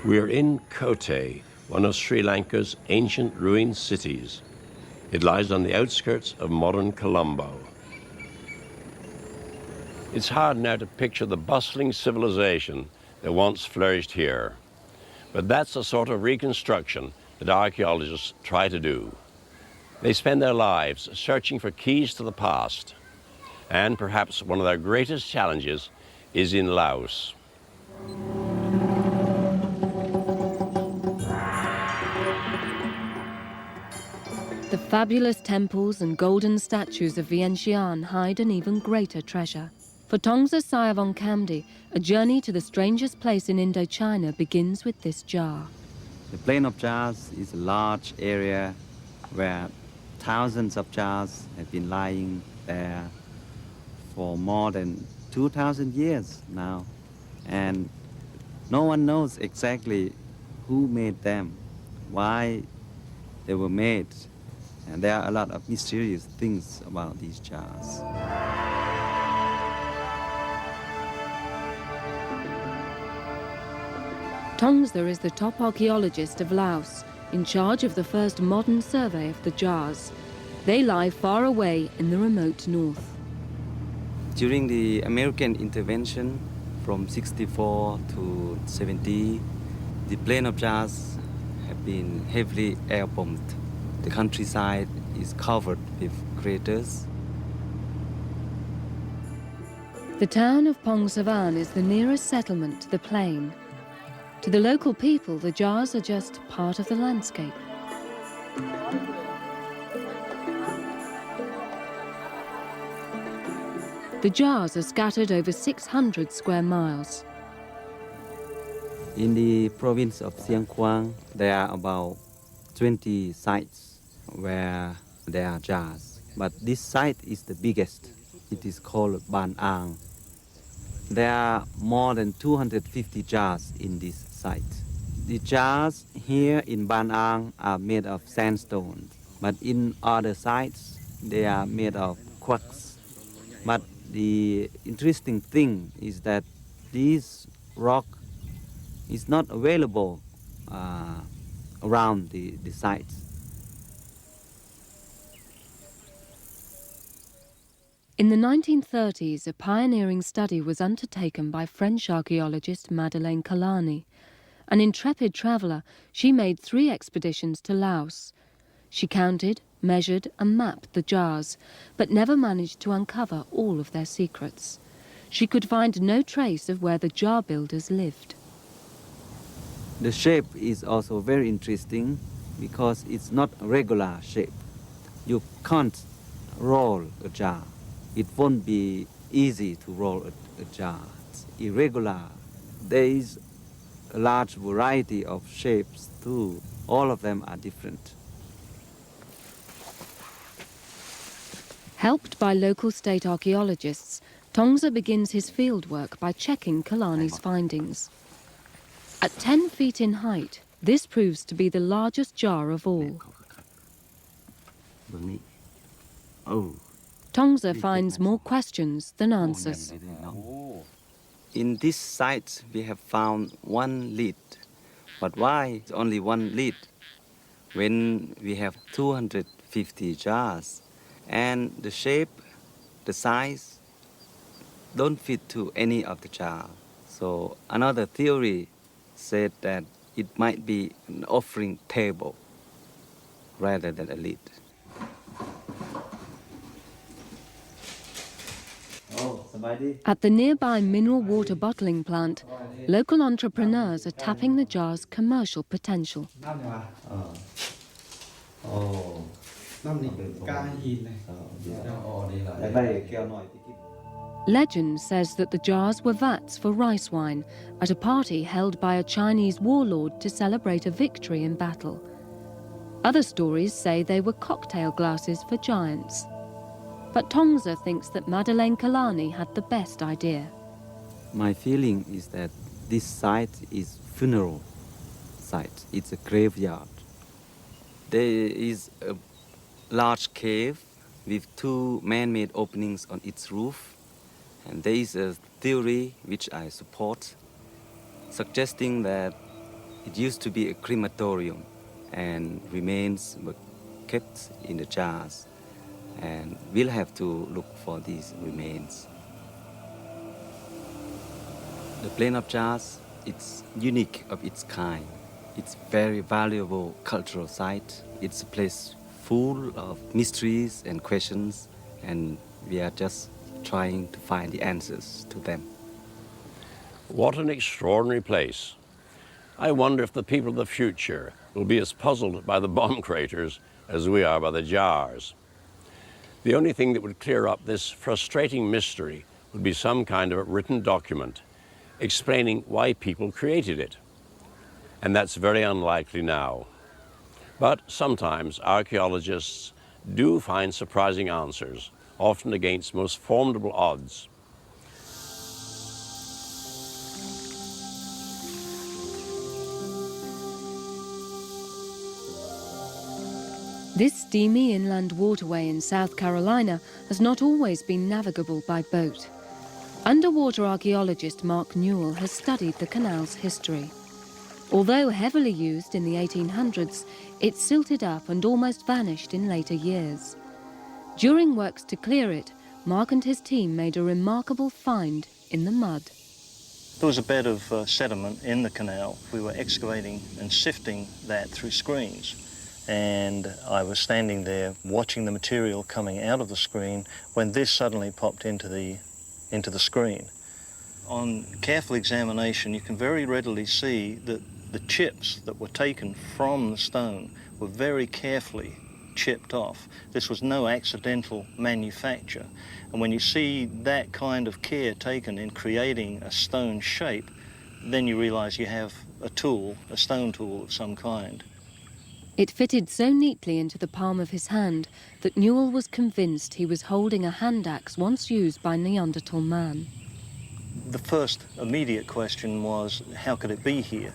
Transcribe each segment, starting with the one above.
We're in Kotte, one of Sri Lanka's ancient ruined cities. It lies on the outskirts of modern Colombo. It's hard now to picture the bustling civilization that once flourished here. But that's the sort of reconstruction that archaeologists try to do. They spend their lives searching for keys to the past. And perhaps one of their greatest challenges is in Laos. The fabulous temples and golden statues of Vientiane hide an even greater treasure. For Tongsa Sayavongkamdi, a journey to the strangest place in Indochina begins with this jar. The plain of jars is a large area where thousands of jars have been lying there for more than 2,000 years now. And no one knows exactly who made them, why they were made. And there are a lot of mysterious things about these jars. Tongsa is the top archaeologist of Laos, in charge of the first modern survey of the jars. They lie far away in the remote north. During the American intervention from 64 to 70, the plain of jars have been heavily air-bombed. The countryside is covered with craters. The town of Pong Savan is the nearest settlement to the plain. To the local people, the jars are just part of the landscape. The jars are scattered over 600 square miles. In the province of Siang Quang, there are about 20 sites where there are jars. But this site is the biggest. It is called Ban Ang. There are more than 250 jars in this site. The jars here in Ban Ang are made of sandstone, but in other sites they are made of quartz. But the interesting thing is that this rock is not available around the sites. In the 1930s, a pioneering study was undertaken by French archaeologist Madeleine Kalani. An intrepid traveller, she made 3 expeditions to Laos. She counted, measured and mapped the jars, but never managed to uncover all of their secrets. She could find no trace of where the jar builders lived. The shape is also very interesting because it's not a regular shape. You can't roll a jar. It won't be easy to roll a jar. It's irregular. There is a large variety of shapes too. All of them are different. Helped by local state archaeologists, Tongsa begins his fieldwork by checking Kalani's findings. At 10 feet in height, this proves to be the largest jar of all. Tongsa finds more questions than answers. In this site, we have found 1 lid. But why only 1 lid when we have 250 jars? And the shape, the size, don't fit to any of the jars. So another theory said that it might be an offering table rather than a lid. At the nearby mineral water bottling plant, local entrepreneurs are tapping the jar's commercial potential. Legend says that the jars were vats for rice wine at a party held by a Chinese warlord to celebrate a victory in battle. Other stories say they were cocktail glasses for giants. But Tongsa thinks that Madeleine Kalani had the best idea. My feeling is that this site is funeral site. It's a graveyard. There is a large cave with 2 man-made openings on its roof. And there is a theory which I support, suggesting that It used to be a crematorium, and remains were kept in the jars, and we'll have to look for these remains. The plain of jars, it's unique of its kind. It's very valuable cultural site. It's a place full of mysteries and questions, and we are just trying to find the answers to them. What an extraordinary place. I wonder if the people of the future will be as puzzled by the bomb craters as we are by the jars. The only thing that would clear up this frustrating mystery would be some kind of a written document explaining why people created it. And that's very unlikely now. But sometimes archaeologists do find surprising answers, often against most formidable odds. This steamy inland waterway in South Carolina has not always been navigable by boat. Underwater archaeologist Mark Newell has studied the canal's history. Although heavily used in the 1800s, it silted up and almost vanished in later years. During works to clear it, Mark and his team made a remarkable find in the mud. There was a bed of sediment in the canal. We were excavating and sifting that through screens. And I was standing there watching the material coming out of the screen when this suddenly popped into the screen. On careful examination, you can very readily see that the chips that were taken from the stone were very carefully chipped off. This was no accidental manufacture. And when you see that kind of care taken in creating a stone shape, then you realize you have a tool, a stone tool of some kind. It fitted so neatly into the palm of his hand that Newell was convinced he was holding a hand axe once used by Neanderthal man. The first immediate question was, how could it be here?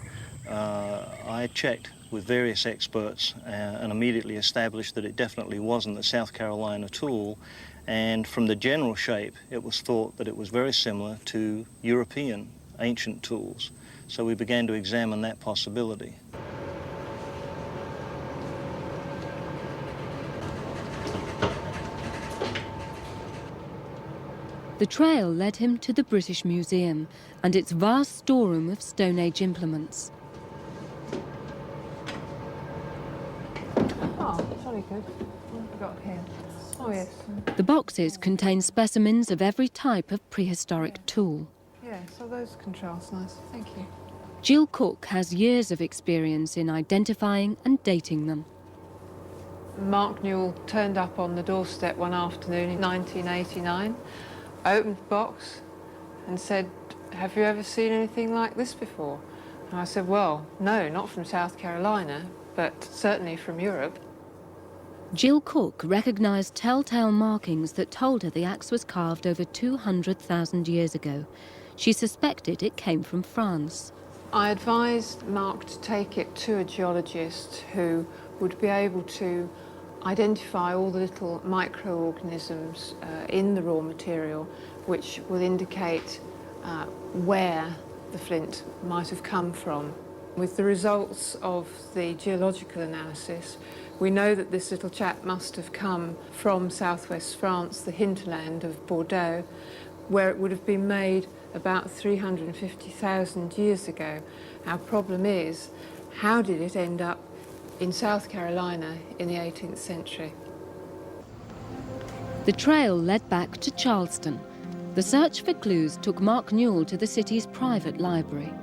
I checked with various experts and immediately established that it definitely wasn't a South Carolina tool, and from the general shape it was thought that it was very similar to European ancient tools. So we began to examine that possibility. The trail led him to the British Museum and its vast storeroom of Stone Age implements. Oh, jolly good. What have we got here? Oh, yes. The boxes contain specimens of every type of prehistoric tool. Yeah, so those contrast nice. Thank you. Jill Cook has years of experience in identifying and dating them. Mark Newell turned up on the doorstep one afternoon in 1989, opened the box and said, "Have you ever seen anything like this before?" And I said, "Well, no, not from South Carolina, but certainly from Europe." Jill Cook recognised telltale markings that told her the axe was carved over 200,000 years ago. She suspected it came from France. I advised Mark to take it to a geologist who would be able to identify all the little microorganisms in the raw material which will indicate where the flint might have come from. With the results of the geological analysis, we know that this little chap must have come from southwest France, the hinterland of Bordeaux, where it would have been made about 350,000 years ago. Our problem is, how did it end up in South Carolina in the 18th century? The trail led back to Charleston. The search for clues took Mark Newell to the city's private library.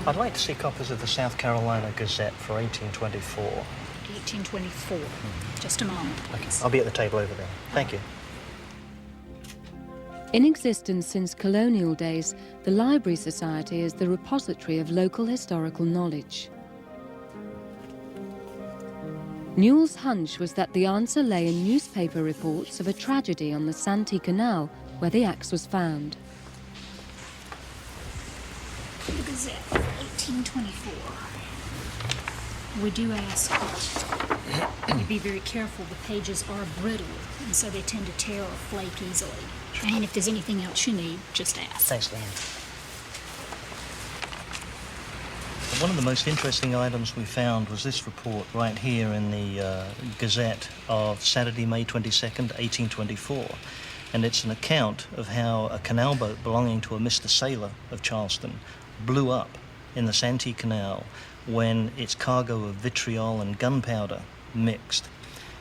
I'd like to see copies of the South Carolina Gazette for 1824. 1824. Just a moment, Okay, please. I'll be at the table over there. Thank you. In existence since colonial days, the Library Society is the repository of local historical knowledge. Newell's hunch was that the answer lay in newspaper reports of a tragedy on the Santee Canal where the axe was found. The Gazette, 1824. We do ask that you be very careful. The pages are brittle, and so they tend to tear or flake easily. And if there's anything else you need, just ask. Thanks, Dan. One of the most interesting items we found was this report right here in the Gazette of Saturday, May 22nd, 1824. And it's an account of how a canal boat belonging to a Mr. Sailor of Charleston blew up in the Santee Canal when its cargo of vitriol and gunpowder mixed.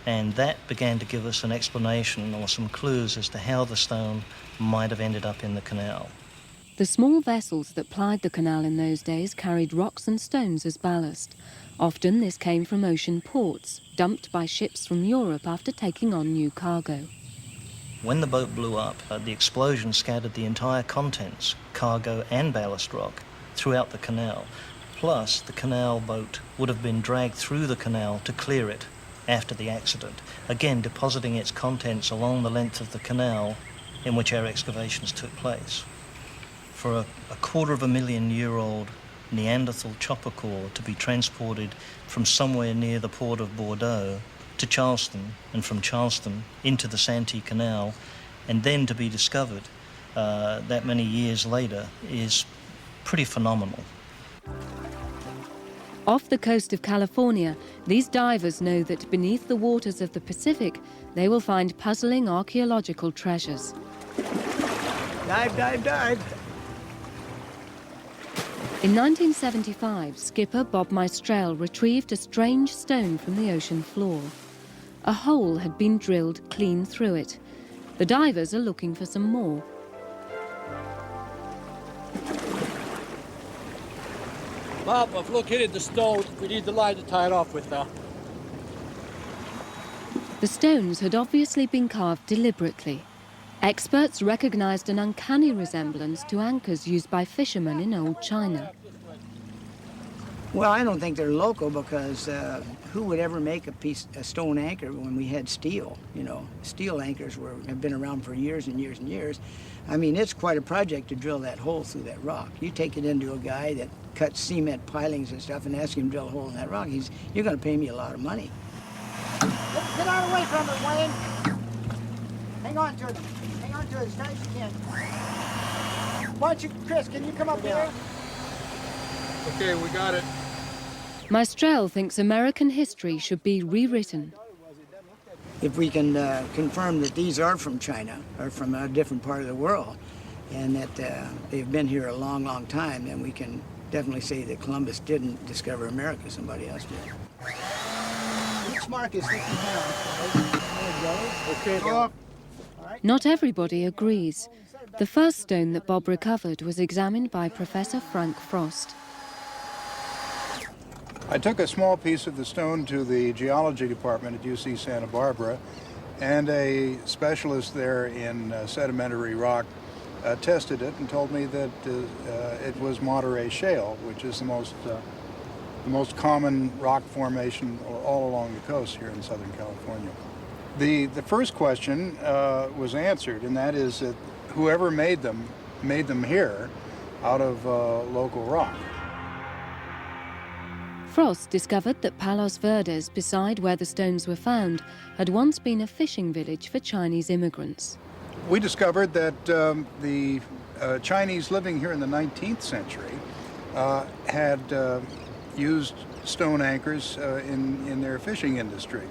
And that began to give us an explanation or some clues as to how the stone might have ended up in the canal. The small vessels that plied the canal in those days carried rocks and stones as ballast. Often this came from ocean ports, dumped by ships from Europe after taking on new cargo. When the boat blew up, the explosion scattered the entire contents, cargo and ballast rock, throughout the canal. Plus, the canal boat would have been dragged through the canal to clear it after the accident, again depositing its contents along the length of the canal in which our excavations took place. For a 250,000-year-old Neanderthal chopper core to be transported from somewhere near the port of Bordeaux to Charleston, and from Charleston into the Santee Canal, and then to be discovered that many years later is pretty phenomenal. Off the coast of California, these divers know that beneath the waters of the Pacific, they will find puzzling archaeological treasures. Dive, dive, dive. In 1975, skipper Bob Meistrel retrieved a strange stone from the ocean floor. A hole had been drilled clean through it. The divers are looking for some more. Bob, I've located the stone. We need the line to tie it off with now. The stones had obviously been carved deliberately. Experts recognized an uncanny resemblance to anchors used by fishermen in old China. Well, I don't think they're local because who would ever make a stone anchor when we had steel? You know, steel anchors have been around for years and years and years. I mean, it's quite a project to drill that hole through that rock. You take it into a guy that cuts cement pilings and stuff and ask him to drill a hole in that rock, you're going to pay me a lot of money. Get out of the way from it, Wayne. Hang on to it. Hang on to it as tight as you can. Why don't you, Chris, can you come up here? Okay, we got it. Meistrel thinks American history should be rewritten. If we can confirm that these are from China or from a different part of the world and that they've been here a long, long time, then we can definitely say that Columbus didn't discover America, somebody else did. Each mark is 50 pounds. There we go. Okay, Bob. Not everybody agrees. The first stone that Bob recovered was examined by Professor Frank Frost. I took a small piece of the stone to the geology department at UC Santa Barbara, and a specialist there in sedimentary rock tested it and told me that it was Monterey shale, which is the most common rock formation all along the coast here in Southern California. The first question was answered, and that is that whoever made them here out of local rock. Frost discovered that Palos Verdes, beside where the stones were found, had once been a fishing village for Chinese immigrants. We discovered that the Chinese living here in the 19th century had used stone anchors in their fishing industry.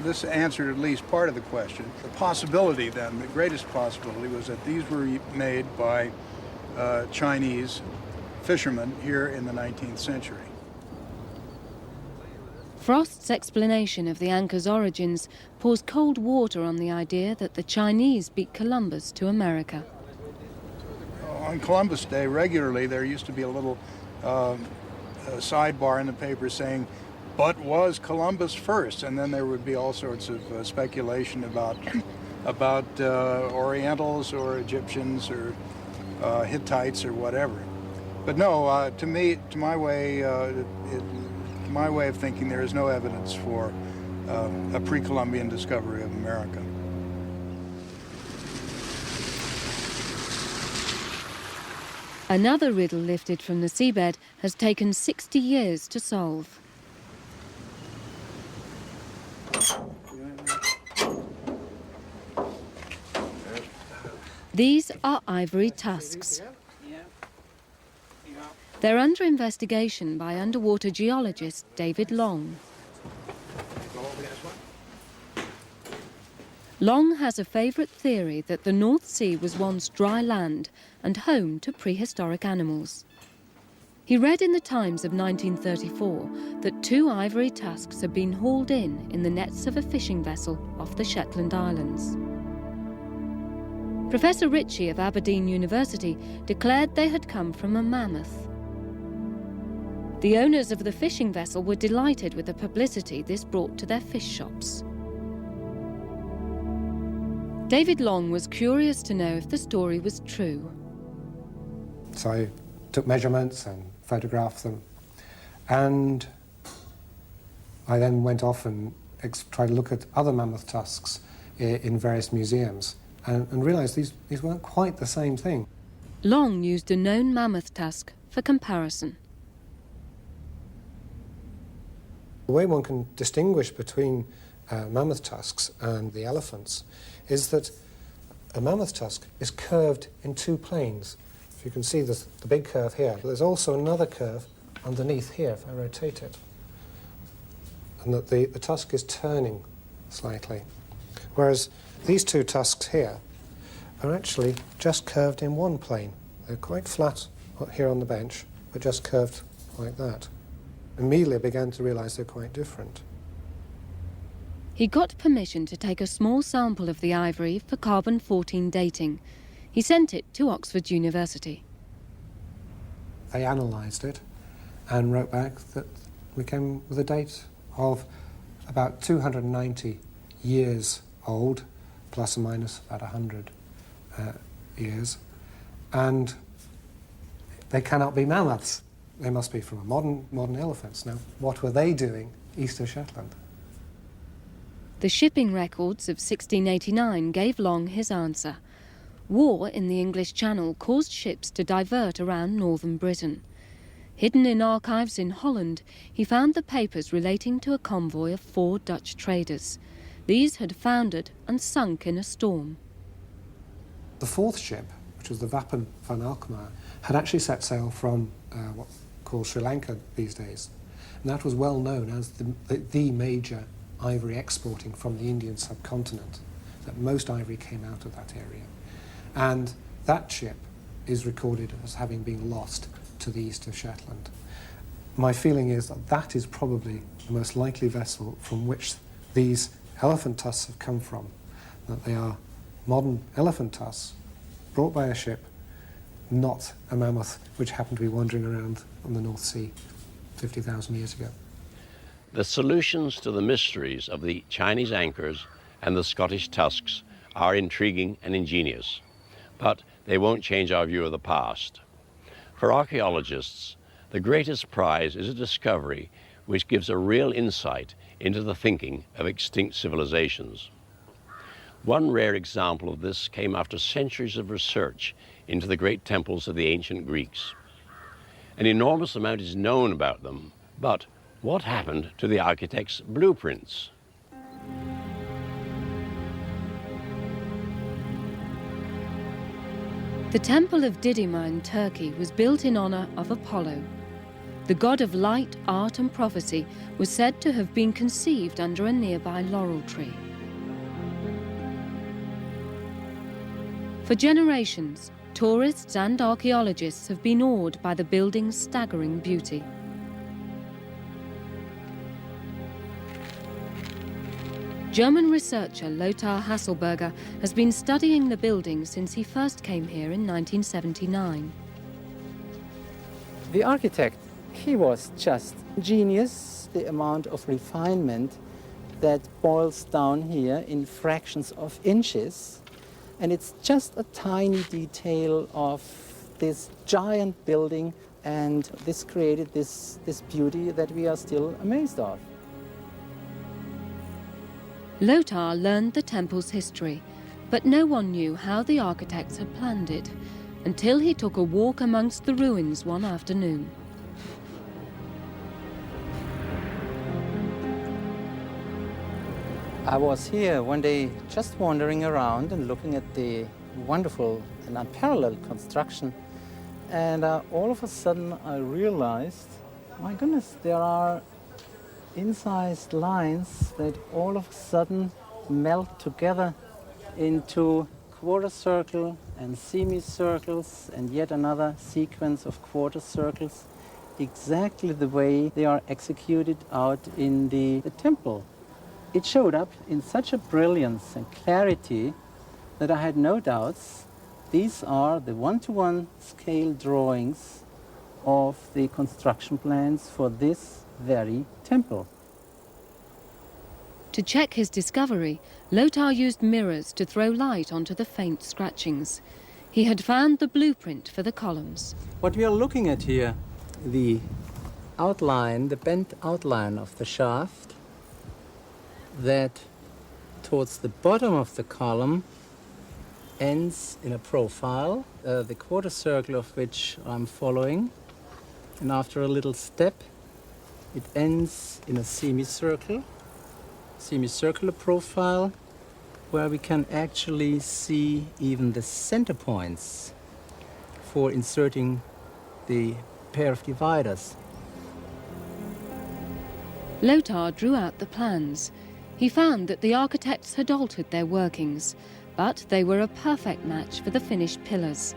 This answered at least part of the question. The possibility then, the greatest possibility, was that these were made by Chinese fishermen here in the 19th century. Frost's explanation of the anchor's origins pours cold water on the idea that the Chinese beat Columbus to America. On Columbus Day, regularly, there used to be a little sidebar in the paper saying, "But was Columbus first?" And then there would be all sorts of speculation about Orientals or Egyptians or Hittites or whatever. But no, to my way of thinking, there is no evidence for a pre-Columbian discovery of America. Another riddle lifted from the seabed has taken 60 years to solve. These are ivory tusks. They're under investigation by underwater geologist David Long. Long has a favourite theory that the North Sea was once dry land and home to prehistoric animals. He read in the Times of 1934 that 2 ivory tusks had been hauled in the nets of a fishing vessel off the Shetland Islands. Professor Ritchie of Aberdeen University declared they had come from a mammoth. The owners of the fishing vessel were delighted with the publicity this brought to their fish shops. David Long was curious to know if the story was true. So I took measurements and photographed them, and I then went off and tried to look at other mammoth tusks in various museums and realised these weren't quite the same thing. Long used a known mammoth tusk for comparison. The way one can distinguish between mammoth tusks and the elephants is that a mammoth tusk is curved in 2 planes. If you can see the big curve here, but there's also another curve underneath here if I rotate it. And that the tusk is turning slightly. Whereas these 2 tusks here are actually just curved in 1 plane. They're quite flat here on the bench, but just curved like that. Immediately I began to realise they're quite different. He got permission to take a small sample of the ivory for carbon-14 dating. He sent it to Oxford University. They analysed it and wrote back that we came with a date of about 290 years old, plus or minus about 100 years, and they cannot be mammoths. They must be from modern elephants. Now, what were they doing east of Shetland? The shipping records of 1689 gave Long his answer. War in the English Channel caused ships to divert around northern Britain. Hidden in archives in Holland, he found the papers relating to a convoy of 4 Dutch traders. These had foundered and sunk in a storm. The 4th ship, which was the Wapen van Alkmaar, had actually set sail from what's called Sri Lanka these days. And that was well known as the major ivory exporting from the Indian subcontinent, that most ivory came out of that area. And that ship is recorded as having been lost to the east of Shetland. My feeling is that that is probably the most likely vessel from which these elephant tusks have come from, that they are modern elephant tusks brought by a ship, not a mammoth which happened to be wandering around on the North Sea 50,000 years ago. The solutions to the mysteries of the Chinese anchors and the Scottish tusks are intriguing and ingenious, but they won't change our view of the past. For archaeologists, the greatest prize is a discovery which gives a real insight into the thinking of extinct civilizations. One rare example of this came after centuries of research into the great temples of the ancient Greeks. An enormous amount is known about them, but what happened to the architect's blueprints? The Temple of Didyma in Turkey was built in honour of Apollo. The god of light, art and prophecy was said to have been conceived under a nearby laurel tree. For generations, tourists and archaeologists have been awed by the building's staggering beauty. German researcher Lothar Hasselberger has been studying the building since he first came here in 1979. The architect, he was just genius, the amount of refinement that boils down here in fractions of inches. And it's just a tiny detail of this giant building, and this created this beauty that we are still amazed of. Lothar learned the temple's history, but no one knew how the architects had planned it, until he took a walk amongst the ruins one afternoon. I was here one day just wandering around and looking at the wonderful and unparalleled construction. And all of a sudden I realized, my goodness, there are incised lines that all of a sudden melt together into quarter circle and semicircles and yet another sequence of quarter circles, exactly the way they are executed out in the temple. It showed up in such a brilliance and clarity that I had no doubts these are the one-to-one scale drawings of the construction plans for this very temple. To check his discovery, Lothar used mirrors to throw light onto the faint scratchings. He had found the blueprint for the columns. What we are looking at here, the outline, the bent outline of the shaft, that towards the bottom of the column ends in a profile, the quarter circle of which I'm following, and after a little step it ends in a semicircular profile where we can actually see even the center points for inserting the pair of dividers. Lothar drew out the plans. He found that the architects had altered their workings, but they were a perfect match for the finished pillars.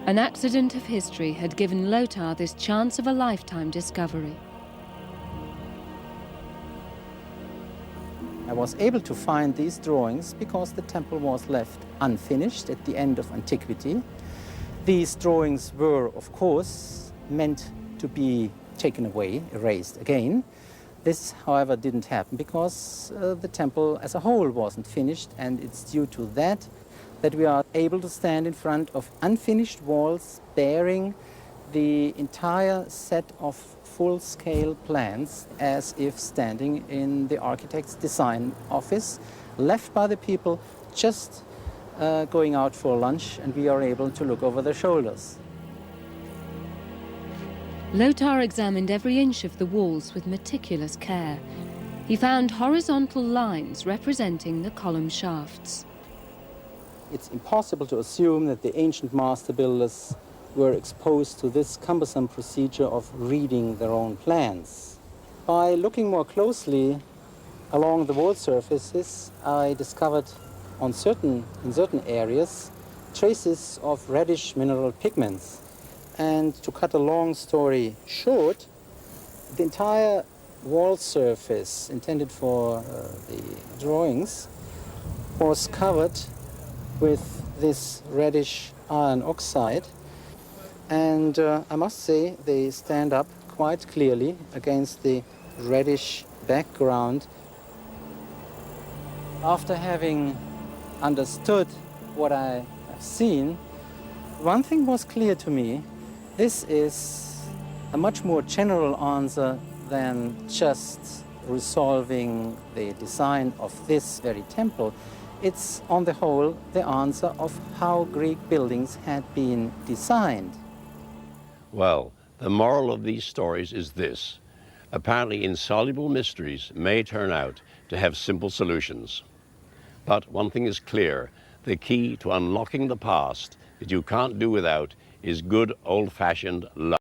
An accident of history had given Lothar this chance of a lifetime discovery. I was able to find these drawings because the temple was left unfinished at the end of antiquity. These drawings were, of course, meant to be taken away, erased again. This, however, didn't happen because the temple as a whole wasn't finished, and it's due to that we are able to stand in front of unfinished walls bearing the entire set of full-scale plans as if standing in the architect's design office, left by the people just going out for lunch, and we are able to look over their shoulders. Lothar examined every inch of the walls with meticulous care. He found horizontal lines representing the column shafts. It's impossible to assume that the ancient master builders were exposed to this cumbersome procedure of reading their own plans. By looking more closely along the wall surfaces, I discovered in certain areas traces of reddish mineral pigments. And to cut a long story short, the entire wall surface intended for the drawings was covered with this reddish iron oxide, and I must say they stand up quite clearly against the reddish background. After having understood what I have seen, one thing was clear to me. This is a much more general answer than just resolving the design of this very temple. It's, on the whole, the answer of how Greek buildings had been designed. Well, the moral of these stories is this. Apparently insoluble mysteries may turn out to have simple solutions. But one thing is clear, the key to unlocking the past that you can't do without is good old-fashioned love.